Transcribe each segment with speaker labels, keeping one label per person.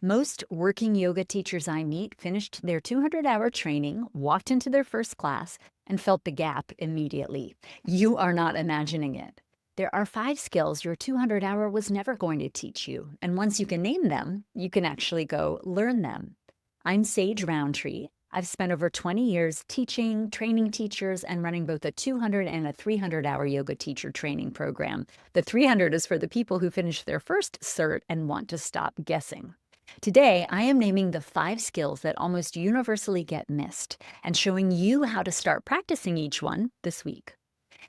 Speaker 1: Most working yoga teachers I meet finished their 200-hour training, walked into their first class, and felt the gap immediately. You are not imagining it. There are 5 skills your 200-hour was never going to teach you, and once you can name them, you can actually go learn them. I'm Sage Rountree. I've spent over 20 years teaching, training teachers, and running both a 200 and a 300-hour yoga teacher training program. The 300 is for the people who finish their first cert and want to stop guessing. Today, I am naming the 5 skills that almost universally get missed and showing you how to start practicing each one this week.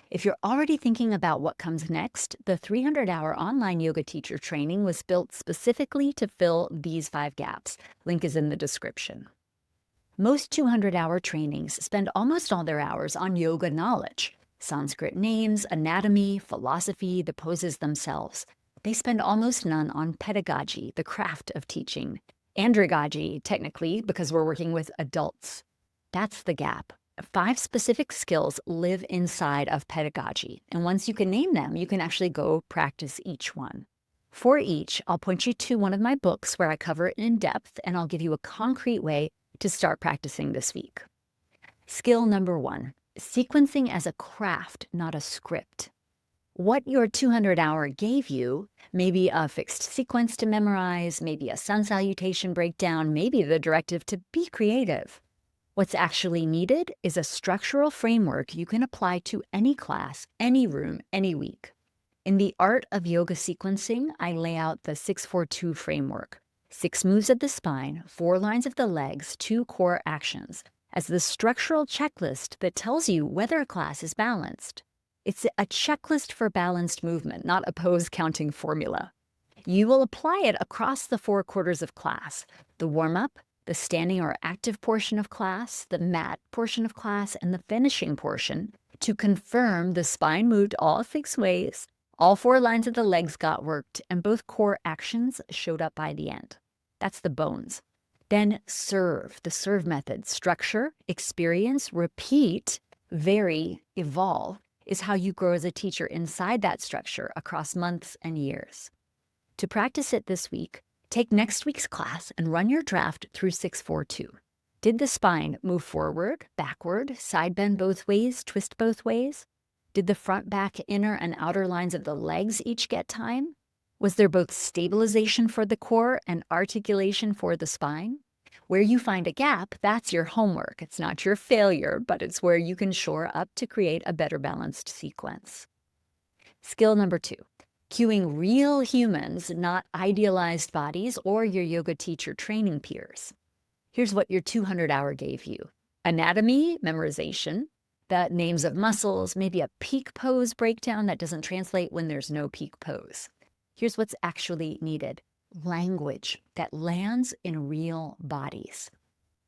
Speaker 1: If you're already thinking about what comes next, the 300-hour online yoga teacher training was built specifically to fill these 5 gaps. Link is in the description. Most 200-hour trainings spend almost all their hours on yoga knowledge, Sanskrit names, anatomy, philosophy, the poses themselves. They spend almost none on pedagogy, the craft of teaching, andragogy, technically, because we're working with adults. That's the gap. 5 specific skills live inside of pedagogy, and once you can name them, you can actually go practice each one. For each, I'll point you to one of my books where I cover it in depth, and I'll give you a concrete way to start practicing this week. Skill number 1, sequencing as a craft, not a script. What your 200-hour gave you, maybe a fixed sequence to memorize, maybe a sun salutation breakdown, maybe the directive to be creative. What's actually needed is a structural framework you can apply to any class, any room, any week. In the art of yoga sequencing, I lay out the 6-4-2 framework. 6 moves of the spine, 4 lines of the legs, 2 core actions, as the structural checklist that tells you whether a class is balanced. It's a checklist for balanced movement, not a pose counting formula. You will apply it across the 4 quarters of class: the warm-up, the standing or active portion of class, the mat portion of class, and the finishing portion to confirm the spine moved all 6 ways, all 4 lines of the legs got worked, and both core actions showed up by the end. That's the bones. Then serve, the serve method. Structure, experience, repeat, vary, evolve is how you grow as a teacher inside that structure across months and years. To practice it this week, take next week's class and run your draft through 6-4-2. Did the spine move forward, backward, side bend both ways, twist both ways? Did the front, back, inner, and outer lines of the legs each get time? Was there both stabilization for the core and articulation for the spine? Where you find a gap, that's your homework. It's not your failure, but it's where you can shore up to create a better balanced sequence. Skill number 2, cueing real humans, not idealized bodies or your yoga teacher training peers. Here's what your 200-hour gave you: anatomy, memorization, the names of muscles, maybe a peak pose breakdown that doesn't translate when there's no peak pose. Here's what's actually needed: language that lands in real bodies.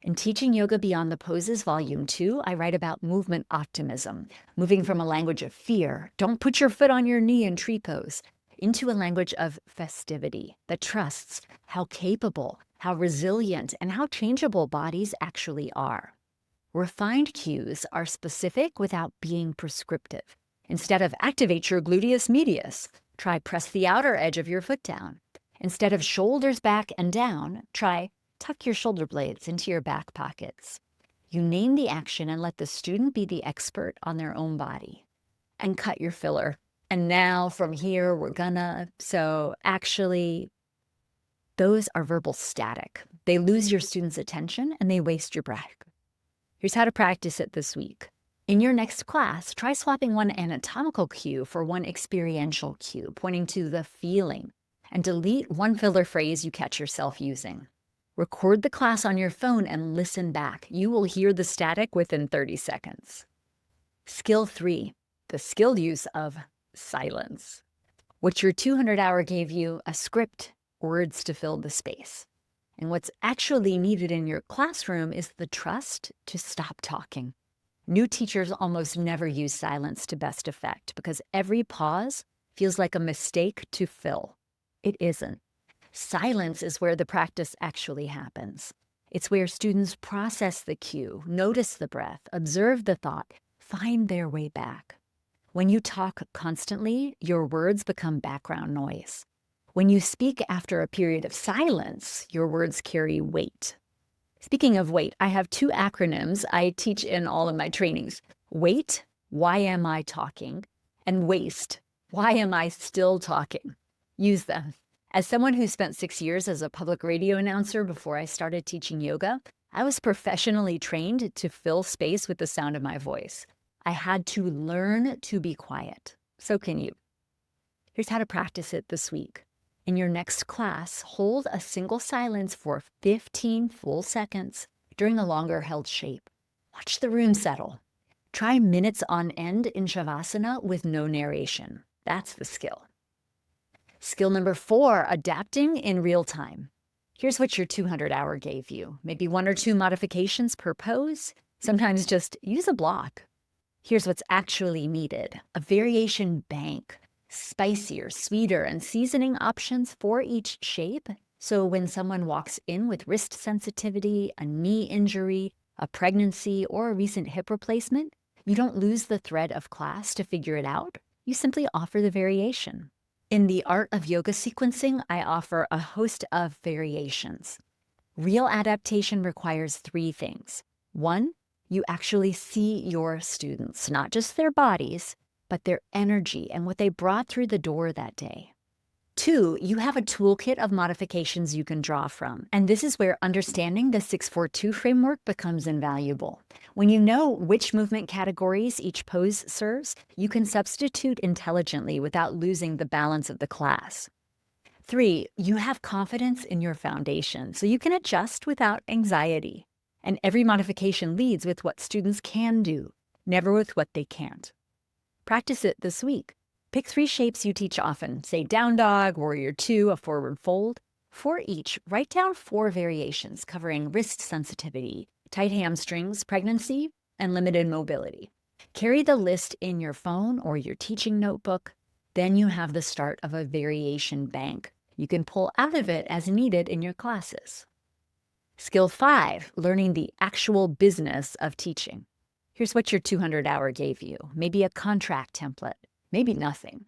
Speaker 1: In Teaching Yoga Beyond the Poses, Volume 2, I write about movement optimism, moving from a language of fear, don't put your foot on your knee in tree pose, into a language of festivity that trusts how capable, how resilient, and how changeable bodies actually are. Refined cues are specific without being prescriptive. Instead of activate your gluteus medius, try press the outer edge of your foot down. Instead of shoulders back and down, try tuck your shoulder blades into your back pockets. You name the action and let the student be the expert on their own body. And cut your filler. And now from here, we're gonna. So actually, those are verbal static. They lose your student's attention and they waste your breath. Here's how to practice it this week. In your next class, try swapping one anatomical cue for one experiential cue, pointing to the feeling, and delete one filler phrase you catch yourself using. Record the class on your phone and listen back. You will hear the static within 30 seconds. Skill 3, the skilled use of silence. What your 200-hour gave you: a script, words to fill the space. And what's actually needed in your classroom is the trust to stop talking. New teachers almost never use silence to best effect because every pause feels like a mistake to fill. It isn't. Silence is where the practice actually happens. It's where students process the cue, notice the breath, observe the thought, find their way back. When you talk constantly, your words become background noise. When you speak after a period of silence, your words carry weight. Speaking of weight, I have two acronyms I teach in all of my trainings. WAIT, why am I talking? And WASTE, why am I still talking? Use them. As someone who spent 6 years as a public radio announcer before I started teaching yoga, I was professionally trained to fill space with the sound of my voice. I had to learn to be quiet. So can you. Here's how to practice it this week. In your next class, hold a single silence for 15 full seconds during a longer held shape. Watch the room settle. Try minutes on end in Shavasana with no narration. That's the skill. Skill number 4, adapting in real time. Here's what your 200-hour gave you. Maybe 1 or 2 modifications per pose. Sometimes just use a block. Here's what's actually needed. A variation bank. Spicier, sweeter, and seasoning options for each shape. So when someone walks in with wrist sensitivity, a knee injury, a pregnancy, or a recent hip replacement, you don't lose the thread of class to figure it out. You simply offer the variation. In the art of yoga sequencing, I offer a host of variations. Real adaptation requires 3 things. 1, you actually see your students, not just their bodies, but their energy and what they brought through the door that day. 2, you have a toolkit of modifications you can draw from. And this is where understanding the 642 framework becomes invaluable. When you know which movement categories each pose serves, you can substitute intelligently without losing the balance of the class. 3, you have confidence in your foundation, so you can adjust without anxiety. And every modification leads with what students can do, never with what they can't. Practice it this week. Pick 3 shapes you teach often, say down dog, warrior 2, a forward fold. For each, write down 4 variations covering wrist sensitivity, tight hamstrings, pregnancy, and limited mobility. Carry the list in your phone or your teaching notebook. Then you have the start of a variation bank. You can pull out of it as needed in your classes. Skill 5, learning the actual business of teaching. Here's what your 200-hour gave you. Maybe a contract template, maybe nothing.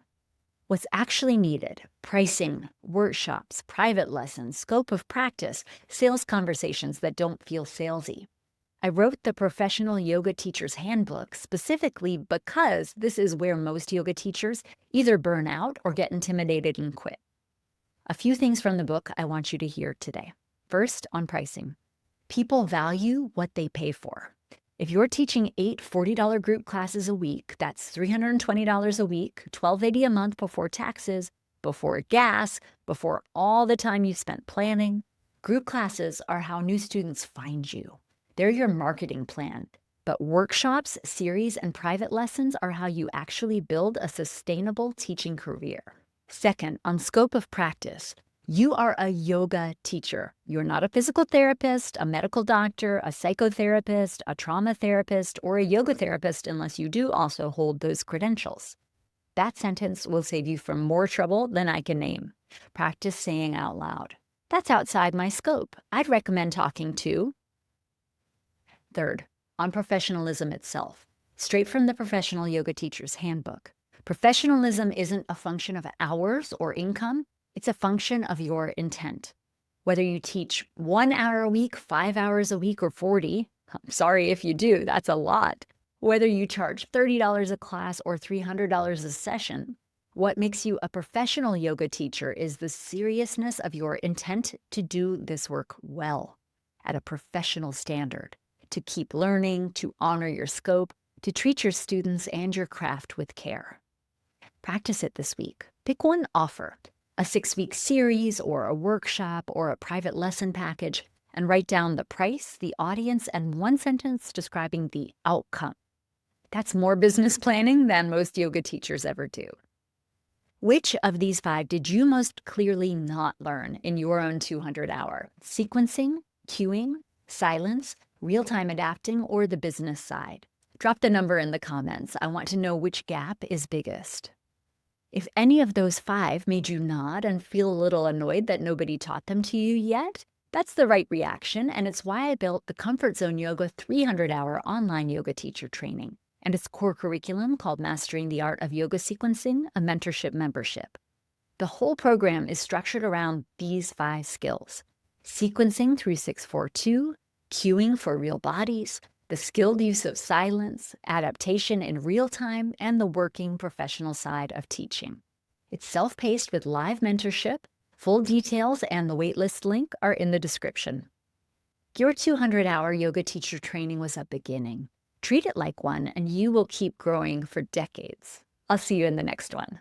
Speaker 1: What's actually needed: pricing, workshops, private lessons, scope of practice, sales conversations that don't feel salesy. I wrote the Professional Yoga Teacher's Handbook specifically because this is where most yoga teachers either burn out or get intimidated and quit. A few things from the book I want you to hear today. First, on pricing. People value what they pay for. If you're teaching 8 $40 group classes a week, that's $320 a week, $1,280 a month before taxes, before gas, before all the time you spent planning. Group classes are how new students find you. They're your marketing plan. But workshops, series, and private lessons are how you actually build a sustainable teaching career. Second, on scope of practice. You are a yoga teacher. You're not a physical therapist, a medical doctor, a psychotherapist, a trauma therapist, or a yoga therapist unless you do also hold those credentials. That sentence will save you from more trouble than I can name. Practice saying out loud, "That's outside my scope. I'd recommend talking to." Third, on professionalism itself. Straight from the Professional Yoga Teacher's Handbook. Professionalism isn't a function of hours or income. It's a function of your intent. Whether you teach 1 hour a week, 5 hours a week, or 40, I'm sorry if you do, that's a lot. Whether you charge $30 a class or $300 a session, what makes you a professional yoga teacher is the seriousness of your intent to do this work well, at a professional standard, to keep learning, to honor your scope, to treat your students and your craft with care. Practice it this week. Pick one offer. A 6-week series or a workshop or a private lesson package, and write down the price, the audience, and 1 sentence describing the outcome. That's more business planning than most yoga teachers ever do. Which of these 5 did you most clearly not learn in your own 200-hour? Sequencing, cueing, silence, real-time adapting, or the business side? Drop the number in the comments. I want to know which gap is biggest. If any of those 5 made you nod and feel a little annoyed that nobody taught them to you yet, that's the right reaction, and it's why I built the Comfort Zone Yoga 300-hour online yoga teacher training and its core curriculum called Mastering the Art of Yoga Sequencing, a mentorship membership. The whole program is structured around these 5 skills: sequencing through 642, cueing for real bodies, the skilled use of silence, adaptation in real time, and the working professional side of teaching. It's self-paced with live mentorship. Full details and the waitlist link are in the description. Your 200-hour yoga teacher training was a beginning. Treat it like one, and you will keep growing for decades. I'll see you in the next one.